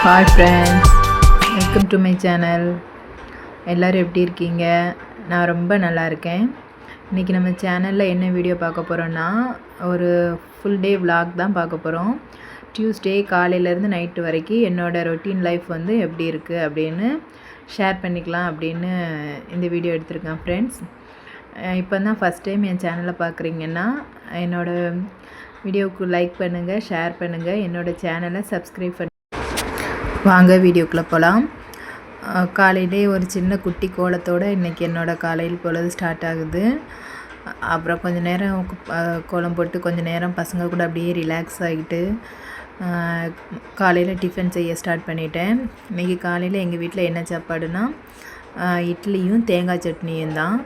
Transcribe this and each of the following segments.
Hi friends, welcome to my channel. எல்லோரும் எப்படி இருக்கீங்க? நான் ரொம்ப நல்லா இருக்கேன். இன்றைக்கி நம்ம சேனலில் என்ன வீடியோ பார்க்க போகிறோன்னா, ஒரு ஃபுல் டே விலாக் தான் பார்க்க போகிறோம். டியூஸ்டே காலையிலேருந்து நைட்டு வரைக்கும் என்னோடய ரொட்டீன் லைஃப் வந்து எப்படி இருக்குது அப்படின்னு ஷேர் பண்ணிக்கலாம் அப்படின்னு இந்த வீடியோ எடுத்திருக்கேன் ஃப்ரெண்ட்ஸ். இப்போ தான் ஃபஸ்ட் டைம் என் சேனலை பார்க்குறீங்கன்னா என்னோடய வீடியோவுக்கு லைக் பண்ணுங்கள், ஷேர் பண்ணுங்கள், என்னோடய சேனலை சப்ஸ்கிரைப் பண்ணி வாங்க வீடியோக்குள்ளே போகலாம். காலையிலே ஒரு சின்ன குட்டி கோலத்தோடு இன்றைக்கி என்னோடய காலையில் பொழுது ஸ்டார்ட் ஆகுது. அப்புறம் கொஞ்சம் நேரம் கோலம் போட்டு கொஞ்சம் நேரம் பசங்க கூட அப்படியே ரிலாக்ஸ் ஆகிட்டு காலையில் டிஃபன் செய்ய ஸ்டார்ட் பண்ணிட்டேன். இன்றைக்கி காலையில் எங்கள் வீட்டில் என்ன சாப்பாடுனா இட்லியும் தேங்காய் சட்னியும் தான்.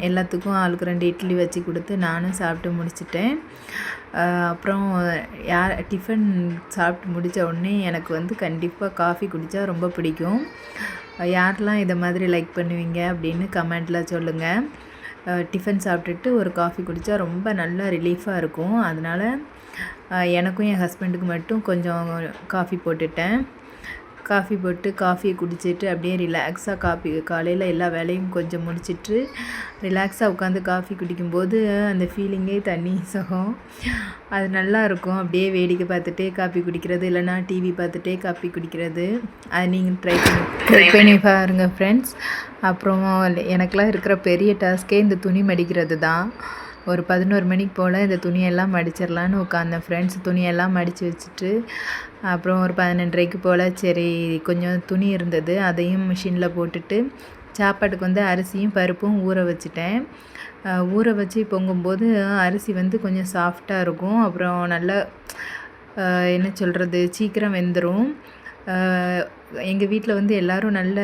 எல்லாத்துக்கும் ஆளுக்கு 2 இட்லி வச்சு கொடுத்து நானும் சாப்பிட்டு முடிச்சிட்டேன். அப்புறம் டிஃபன் சாப்பிட்டு முடித்த உடனே எனக்கு வந்து கண்டிப்பாக காஃபி குடித்தா ரொம்ப பிடிக்கும். யாரெலாம் இதை மாதிரி லைக் பண்ணுவீங்க அப்படின்னு கமெண்ட்டில் சொல்லுங்கள். டிஃபன் சாப்பிட்டுட்டு ஒரு காஃபி குடித்தா ரொம்ப நல்லா ரிலீஃபாக இருக்கும். அதனால் எனக்கும் என் ஹஸ்பண்டுக்கு மட்டும் கொஞ்சம் காஃபி போட்டுட்டேன். காஃபி போட்டு காஃபியை குடிச்சிட்டு அப்படியே ரிலாக்ஸாக காலையில் எல்லா வேலையும் கொஞ்சம் முடிச்சிட்டு ரிலாக்ஸாக உட்காந்து காஃபி குடிக்கும்போது அந்த ஃபீலிங்கே தனி சுகம். அது நல்லா இருக்கும். அப்படியே வேடிக்கை பார்த்துட்டே காஃபி குடிக்கிறது, இல்லைனா டிவி பார்த்துட்டே காஃபி குடிக்கிறது. அது நீங்கள் ட்ரை பண்ணி பாருங்கள் ஃப்ரெண்ட்ஸ். அப்புறம் எனக்கெலாம் இருக்கிற பெரிய டாஸ்க்கே இந்த துணி மடிக்கிறது தான். ஒரு 11 மணிக்கு போல் இந்த துணியெல்லாம் மடிச்சிடலான்னு உட்காந்தேன் ஃப்ரெண்ட்ஸ். துணியெல்லாம் மடித்து வச்சுட்டு அப்புறம் ஒரு 12:30க்கு போல் சரி கொஞ்சம் துணி இருந்தது, அதையும் மிஷினில் போட்டுட்டு சாப்பாட்டுக்கு வந்து அரிசியும் பருப்பும் ஊற வச்சுட்டேன். ஊற வச்சு பொங்கும்போது அரிசி வந்து கொஞ்சம் சாஃப்டாக இருக்கும். அப்புறம் நல்லா என்ன சொல்கிறது, சீக்கிரம் வெந்துடும். எங்கள் வீட்டில் வந்து எல்லோரும் நல்ல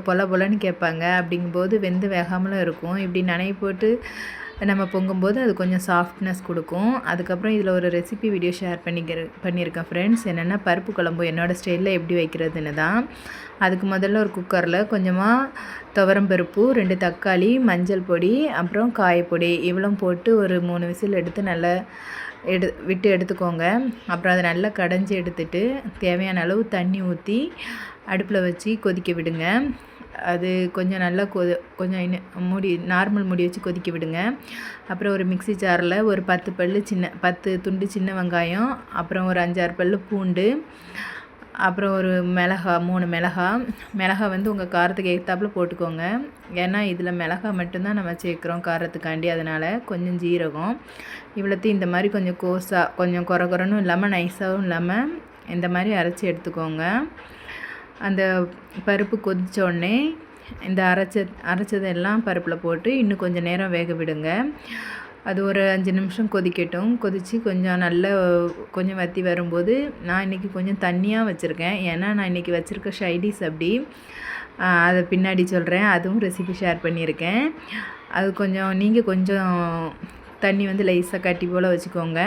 பொலன்னு கேட்பாங்க. அப்படிங்கும்போது வெந்து வேகாமலும் இருக்கும். இப்படி நனைய போட்டு நம்ம பொங்கும்போது அது கொஞ்சம் சாஃப்ட்னஸ் கொடுக்கும். அதுக்கப்புறம் இதில் ஒரு ரெசிபி வீடியோ ஷேர் பண்ணியிருக்கேன் ஃப்ரெண்ட்ஸ். என்னென்னா பருப்பு குழம்பு என்னோடய ஸ்டைலில் எப்படி வைக்கிறதுன்னு தான். அதுக்கு முதல்ல ஒரு குக்கரில் கொஞ்சமாக துவரம்பருப்பு, 2 தக்காளி, மஞ்சள் பொடி, அப்புறம் காயப்பொடி இவ்வளோ போட்டு ஒரு 3 விசில் எடுத்து நல்லா விட்டு எடுத்துக்கோங்க. அப்புறம் அதை நல்லா கடைஞ்சி எடுத்துட்டு தேவையான அளவு தண்ணி ஊற்றி அடுப்பில் வச்சு கொதிக்க விடுங்க. அது கொஞ்சம் நல்லா கொஞ்சம் நார்மல் மூடி வச்சு கொதிக்க விடுங்க. அப்புறம் ஒரு மிக்ஸி ஜாரில் ஒரு 10 துண்டு சின்ன வெங்காயம், அப்புறம் ஒரு 5-6 பல் பூண்டு, அப்புறம் ஒரு 3 மிளகா வந்து உங்கள் காரத்துக்கு ஏற்றாப்புல போட்டுக்கோங்க. ஏன்னா இதில் மிளகா மட்டும்தான் நம்ம சேர்க்குறோம் காரத்துக்காண்டி. அதனால் கொஞ்சம் ஜீரகம் இவ்வளோத்தையும் இந்த மாதிரி கொஞ்சம் கோஸாக, கொஞ்சம் குறன்னு இல்லாமல் நைஸாகவும் இல்லாமல் இந்த மாதிரி அரைச்சி எடுத்துக்கோங்க. அந்த பருப்பு கொதித்த உடனே இந்த அரைச்சதெல்லாம் பருப்பில் போட்டு இன்னும் கொஞ்சம் நேரம் வேக விடுங்க. அது ஒரு 5 நிமிஷம் கொதிக்கட்டும். கொதித்து கொஞ்சம் நல்ல கொஞ்சம் வற்றி வரும்போது நான் இன்றைக்கி கொஞ்சம் தண்ணியாக வச்சுருக்கேன். ஏன்னா நான் இன்றைக்கி வச்சுருக்க ஷைடிஸ் அப்படி, அதை பின்னாடி சொல்கிறேன். அதுவும் ரெசிபி ஷேர் பண்ணியிருக்கேன். அது நீங்கள் கொஞ்சம் தண்ணி வந்து லைஸாக கட்டி போல் வச்சுக்கோங்க.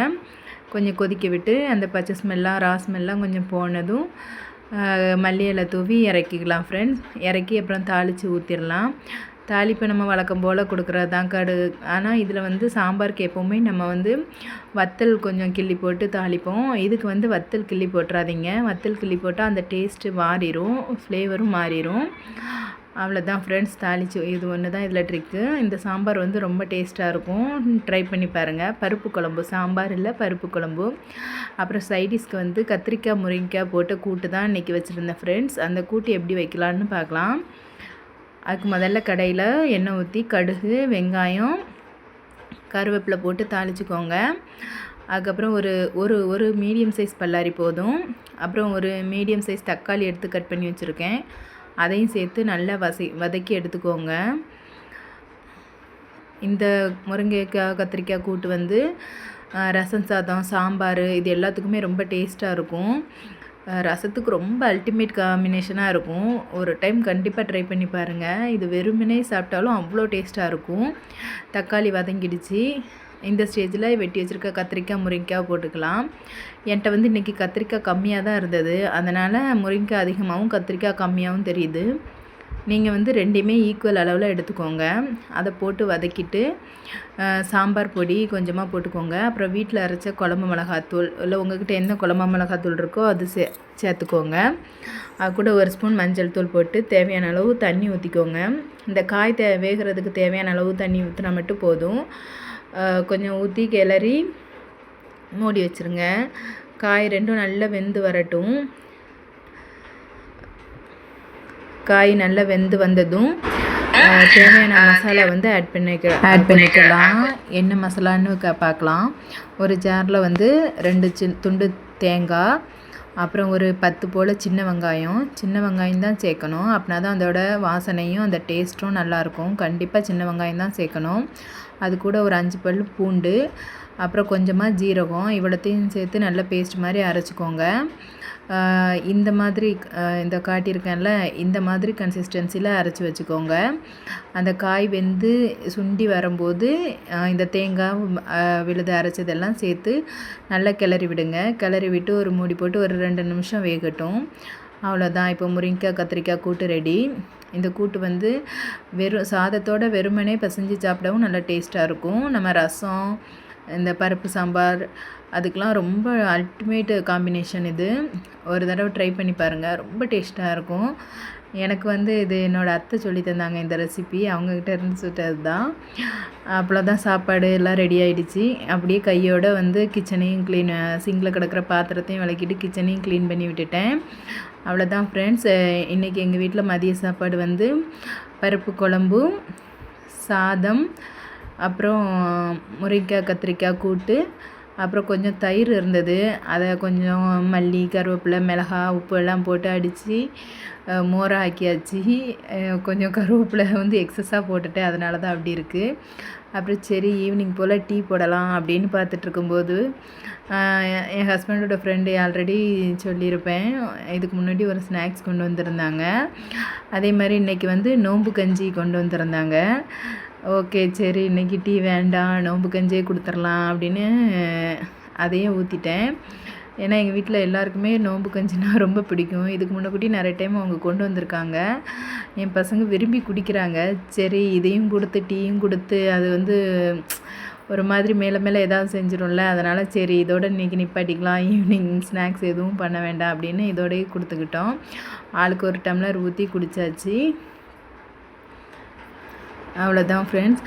கொஞ்சம் கொதிக்க விட்டு அந்த பச்சை ஸ்மெல்லாம் ரா ஸ்மெல்லாம் கொஞ்சம் போனதும் மல்லி இலை தூவி இறக்கிக்கலாம் ஃப்ரெண்ட்ஸ். இறக்கி அப்புறம் தாளித்து ஊற்றிடலாம். தாளிப்பை நம்ம வழக்கம் போல் கொடுக்குறது தான் கடுகு. ஆனால் இதில் வந்து சாம்பாருக்கு எப்போவுமே நம்ம வந்து வத்தல் கொஞ்சம் கிள்ளி போட்டு தாளிப்போம். இதுக்கு வந்து வத்தல் கிள்ளி போட்டுறாதீங்க. வத்தல் கிள்ளி போட்டால் அந்த டேஸ்ட்டு மாறிடும், ஃப்ளேவரும் மாறிடும். அவ்வளோதான் ஃப்ரெண்ட்ஸ். தாளித்து இது ஒன்று தான் இதில் ட்ரிக்கு. இந்த சாம்பார் வந்து ரொம்ப டேஸ்ட்டாக இருக்கும். ட்ரை பண்ணி பாருங்கள். பருப்பு குழம்பு, சாம்பார் இல்லை பருப்பு குழம்பு. அப்புறம் சைடிஷ்க்கு வந்து கத்திரிக்காய் முருங்கைக்காய் போட்டு கூட்டு தான் இன்றைக்கி வச்சுருந்தேன் ஃப்ரெண்ட்ஸ். அந்த கூட்டு எப்படி வைக்கலான்னு பார்க்கலாம். அதுக்கு முதல்ல கடையில் எண்ணெய் ஊற்றி கடுகு, வெங்காயம், கருவேப்பிலை போட்டு தாளிச்சுக்கோங்க. அதுக்கப்புறம் ஒரு மீடியம் சைஸ் பல்லாரி போதும். அப்புறம் ஒரு மீடியம் சைஸ் தக்காளி எடுத்து கட் பண்ணி வச்சுருக்கேன். அதையும் சேர்த்து நல்லா வதக்கி எடுத்துக்கோங்க. இந்த முருங்கைக்காய் கத்திரிக்காய் கூட்டு வந்து ரசம் சாதம், சாம்பார் இது எல்லாத்துக்குமே ரொம்ப டேஸ்ட்டாக இருக்கும். ரசத்துக்கு ரொம்ப அல்டிமேட் காம்பினேஷனாக இருக்கும். ஒரு டைம் கண்டிப்பாக ட்ரை பண்ணி பாருங்கள். இது வெறுமனே சாப்பிட்டாலும் அவ்வளோ டேஸ்ட்டாக இருக்கும். தக்காளி வதங்கிடுச்சு. இந்த ஸ்டேஜில் வெட்டி வச்சுருக்க கத்திரிக்காய், முருங்கைக்காய் போட்டுக்கலாம். என்கிட்ட வந்து இன்றைக்கி கத்திரிக்காய் கம்மியாக தான் இருந்தது. அதனால் முருங்கைக்காய் அதிகமாகவும் கத்திரிக்காய் கம்மியாகவும் தெரியுது. நீங்கள் வந்து ரெண்டையுமே ஈக்குவல் அளவில் எடுத்துக்கோங்க. அதை போட்டு வதக்கிட்டு சாம்பார் பொடி கொஞ்சமாக போட்டுக்கோங்க. அப்புறம் வீட்டில் அரைச்ச குழம்பு மிளகாத்தூள் இல்லை உங்கள்கிட்ட என்ன குழம்பு மிளகாத்தூள் இருக்கோ அது சேர்த்துக்கோங்க. அது கூட ஒரு ஸ்பூன் மஞ்சள் தூள் போட்டு தேவையான அளவு தண்ணி ஊற்றிக்கோங்க. இந்த காய் வேகிறதுக்கு தேவையான அளவு தண்ணி ஊற்றினா மட்டும் போதும். கொஞ்சம் ஊற்றி கிளறி மூடி வச்சுருங்க. காய் ரெண்டும் நல்லா வெந்து வரட்டும். காய் நல்லா வெந்து வந்ததும் தேவையான மசாலா வந்து ஆட் பண்ணிக்கலாம். என்ன மசாலான்னு பார்க்கலாம். ஒரு ஜாரில் வந்து 2 துண்டு தேங்காய், அப்புறம் ஒரு 10 போல் சின்ன வெங்காயம் தான் சேர்க்கணும். அப்படின்னா தான் அதோட வாசனையும் அந்த டேஸ்ட்டும் நல்லாயிருக்கும். கண்டிப்பாக சின்ன வெங்காயம் தான் சேர்க்கணும். அது கூட ஒரு 5 பல் பூண்டு, அப்புறம் கொஞ்சமாக ஜீரகம், இவ்வளோத்தையும் சேர்த்து நல்லா பேஸ்ட் மாதிரி அரைச்சிக்கோங்க. இந்த மாதிரி இந்த காட்டியிருக்கேன்ல இந்த மாதிரி கன்சிஸ்டன்சியில் அரைச்சி வச்சுக்கோங்க. அந்த காய் வெந்து சுண்டி வரும்போது இந்த தேங்காய் விழுது அரைச்சதெல்லாம் சேர்த்து நல்லா கிளறி விடுங்க. கிளறி விட்டு ஒரு மூடி போட்டு ஒரு 2 நிமிஷம் வேகட்டும். அவ்வளோதான். இப்போ முருங்கைக்காய் கத்திரிக்காய் கூட்டு ரெடி. இந்த கூட்டு வந்து வெறும் சாதத்தோடு வெறுமனே பசைஞ்சு சாப்பிடவும் நல்லா டேஸ்ட்டாக இருக்கும். நம்ம ரசம், இந்த பருப்பு சாம்பார் அதுக்கெலாம் ரொம்ப அல்டிமேட் காம்பினேஷன் இது. ஒரு தடவை ட்ரை பண்ணி பாருங்கள், ரொம்ப டேஸ்ட்டாக இருக்கும். எனக்கு வந்து இது என்னோடய அத்தை சொல்லி தந்தாங்க இந்த ரெசிபி. அவங்கக்கிட்ட இருந்து சுட்டது தான். அவ்வளோதான், சாப்பாடு எல்லாம் ரெடி ஆகிடுச்சு. அப்படியே கையோடு வந்து கிச்சனையும் சிங்கில் கிடக்கிற பாத்திரத்தையும் விளக்கிட்டு கிச்சனையும் க்ளீன் பண்ணி விட்டுட்டேன். அவ்வளோதான் ஃப்ரெண்ட்ஸ். இன்றைக்கி எங்கள் வீட்டில் மதிய சாப்பாடு வந்து பருப்பு குழம்பு, சாதம், அப்புறம் முருங்கைக்காய் கத்திரிக்காய் கூட்டு, அப்புறம் கொஞ்சம் தயிர் இருந்தது. அதை கொஞ்சம் மல்லி, கருவேப்பிலை, மிளகாய், உப்பு எல்லாம் போட்டு அடித்து மோராக ஆக்கியாச்சு. கொஞ்சம் கருவேப்பிலை வந்து எக்ஸஸாக போட்டுட்டேன், அதனால தான் அப்படி இருக்குது. அப்புறம் சரி ஈவினிங் போல் டீ போடலாம் அப்படின்னு பார்த்துட்ருக்கும்போது என் ஹஸ்பண்டோட ஃப்ரெண்டு ஆல்ரெடி சொல்லியிருப்பேன், இதுக்கு முன்னாடி ஒரு ஸ்நாக்ஸ் கொண்டு வந்திருந்தாங்க. அதே மாதிரி இன்றைக்கி வந்து நோம்பு கஞ்சி கொண்டு வந்திருந்தாங்க. ஓகே சரி இன்றைக்கி டீ வேண்டாம், நோம்பு கஞ்சியே கொடுத்துர்லாம் அப்படின்னு அதையும் ஊற்றிட்டேன். ஏன்னா எங்கள் வீட்டில் எல்லாருக்குமே நோம்பு கஞ்சினா ரொம்ப பிடிக்கும். இதுக்கு முன்னாடி நிறைய டைம் அவங்க கொண்டு வந்திருக்காங்க. என் பசங்க விரும்பி குடிக்கிறாங்க. சரி இதையும் கொடுத்து டீயும் கொடுத்து அது வந்து ஒரு மாதிரி மேலே மேலே ஏதாவது செஞ்சிடும்ல, அதனால் சரி இதோட இன்றைக்கி நிப்பாட்டிக்கலாம், ஈவினிங் ஸ்நாக்ஸ் எதுவும் பண்ண வேண்டாம் அப்படின்னு இதோடய கொடுத்துக்கிட்டோம். ஆளுக்கு ஒரு டம்ளர் ஊற்றி குடித்தாச்சு. அவ்வளோதான் ஃப்ரெண்ட்ஸ்.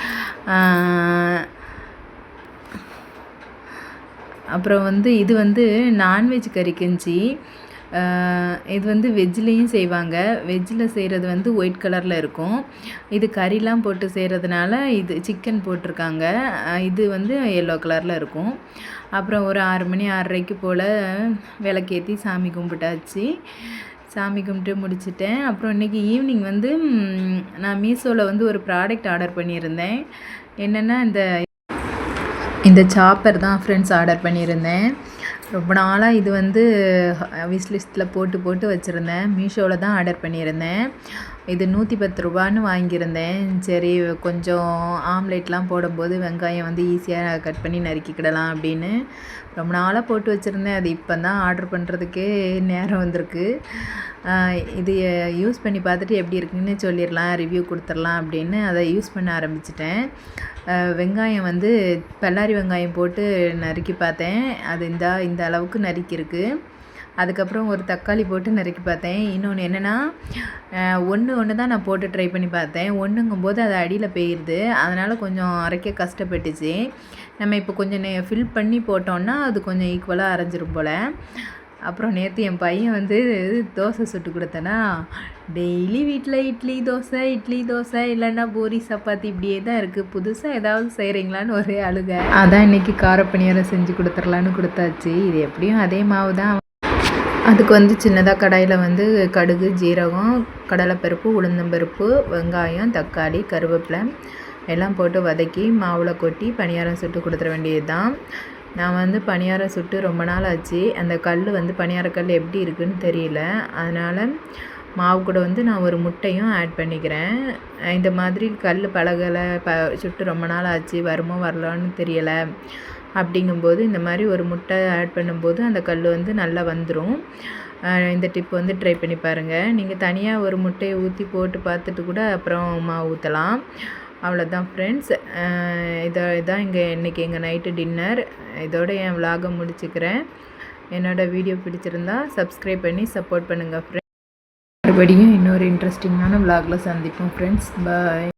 அப்புறம் வந்து இது வந்து நான்வெஜ் கறி கஞ்சி. இது வந்து வெஜ்லேயும் செய்வாங்க. வெஜ்ஜில் செய்கிறது வந்து ஒயிட் கலரில் இருக்கும். இது கறிலாம் போட்டு செய்கிறதுனால இது சிக்கன் போட்டிருக்காங்க. இது வந்து எல்லோ கலரில் இருக்கும். அப்புறம் ஒரு 6 மணி 6:30 போல் விளக்கேற்றி சாமி கும்பிட்டாச்சு. சாமி கும்பிட்டு முடிச்சிட்டேன். அப்புறம் இன்றைக்கி ஈவினிங் வந்து நான் மீஷோவில் வந்து ஒரு ப்ராடக்ட் ஆர்டர் பண்ணியிருந்தேன். என்னென்னா இந்த சாப்பர் தான் ஃப்ரெண்ட்ஸ் ஆர்டர் பண்ணியிருந்தேன். ரொம்ப நாளாக இது வந்து விஷ் லிஸ்ட்டில் போட்டு வச்சுருந்தேன். மீஷோவில் தான் ஆர்டர் பண்ணியிருந்தேன். இது 110 ரூபான்னு வாங்கியிருந்தேன். சரி கொஞ்சம் ஆம்லேட்லாம் போடும்போது வெங்காயம் வந்து ஈஸியாக கட் பண்ணி நறுக்கிக்கிடலாம் அப்படின்னு ரொம்ப நாளாக போட்டு வச்சுருந்தேன். அது இப்போ தான் ஆர்டர் பண்ணுறதுக்கே நேரம் வந்திருக்கு. இது யூஸ் பண்ணி பார்த்துட்டு எப்படி இருக்குன்னு சொல்லிடலாம், ரிவ்யூ கொடுத்துடலாம் அப்படின்னு அதை யூஸ் பண்ண ஆரம்பிச்சிட்டேன். வெங்காயம் வந்து பல்லாரி வெங்காயம் போட்டு நறுக்கி பார்த்தேன். அது இந்த அளவுக்கு நறுக்கியிருக்கு. அதுக்கப்புறம் ஒரு தக்காளி போட்டு நறுக்கி பார்த்தேன். இன்னொன்று என்னென்னா ஒன்று தான் நான் போட்டு ட்ரை பண்ணி பார்த்தேன். ஒன்றுங்கும்போது அது அடியில் போயிடுது, அதனால் கொஞ்சம் அரைக்க கஷ்டப்பட்டுச்சு. நம்ம இப்போ கொஞ்சம் ஃபில் பண்ணி போட்டோன்னா அது கொஞ்சம் ஈக்குவலாக அரைஞ்சிரும் போல். அப்புறம் நேற்று என் பையன் வந்து தோசை சுட்டு கொடுத்தேன்னா, டெய்லி வீட்டில் இட்லி தோசை இல்லைன்னா பூரி சப்பாத்தி இப்படியே தான் இருக்குது, புதுசாக ஏதாவது செய்கிறீங்களான்னு ஒரே அழுக. அதான் இன்றைக்கி காரப்பணியாரம் செஞ்சு கொடுத்துர்லான்னு கொடுத்தாச்சு. இது எப்படியும் அதே மாவு தான். அதுக்கு வந்து சின்னதாக கடாயில் வந்து கடுகு, ஜீரகம், கடலைப்பருப்பு, உளுந்தம்பருப்பு, வெங்காயம், தக்காளி, கருவேப்பிலை எல்லாம் போட்டு வதக்கி மாவில் கொட்டி பணியாரம் சுட்டு கொடுத்துட வேண்டியது தான். நான் வந்து பணியாரம் சுட்டு ரொம்ப நாள் ஆச்சு. அந்த கல் வந்து பணியாரக்கல் எப்படி இருக்குதுன்னு தெரியல, அதனால் மாவு கூட வந்து நான் ஒரு முட்டையும் ஆட் பண்ணிக்கிறேன். இந்த மாதிரி கல் பலகலை சுட்டு ரொம்ப நாள் ஆச்சு, வருமோ வரலான்னு தெரியலை. அப்படிங்கும்போது இந்த மாதிரி ஒரு முட்டை ஆட் பண்ணும்போது அந்த கல் வந்து நல்லா வந்துடும். இந்த டிப் வந்து ட்ரை பண்ணி பாருங்கள். நீங்கள் தனியாக ஒரு முட்டையை ஊற்றி போட்டு பார்த்துட்டு கூட அப்புறம் மாவு ஊற்றலாம். அவ்வளோதான் ஃப்ரெண்ட்ஸ். இதான் இன்றைக்கி எங்கள் நைட்டு டின்னர். இதோட என் விலாகை முடிச்சுக்கிறேன். என்னோடய வீடியோ பிடிச்சிருந்தா சப்ஸ்கிரைப் பண்ணி சப்போர்ட் பண்ணுங்கள் ஃப்ரெண்ட்ஸ். மறுபடியும் இன்னொரு இன்ட்ரெஸ்டிங்கான விலாகில் சந்திப்போம் ஃப்ரெண்ட்ஸ். பாய்.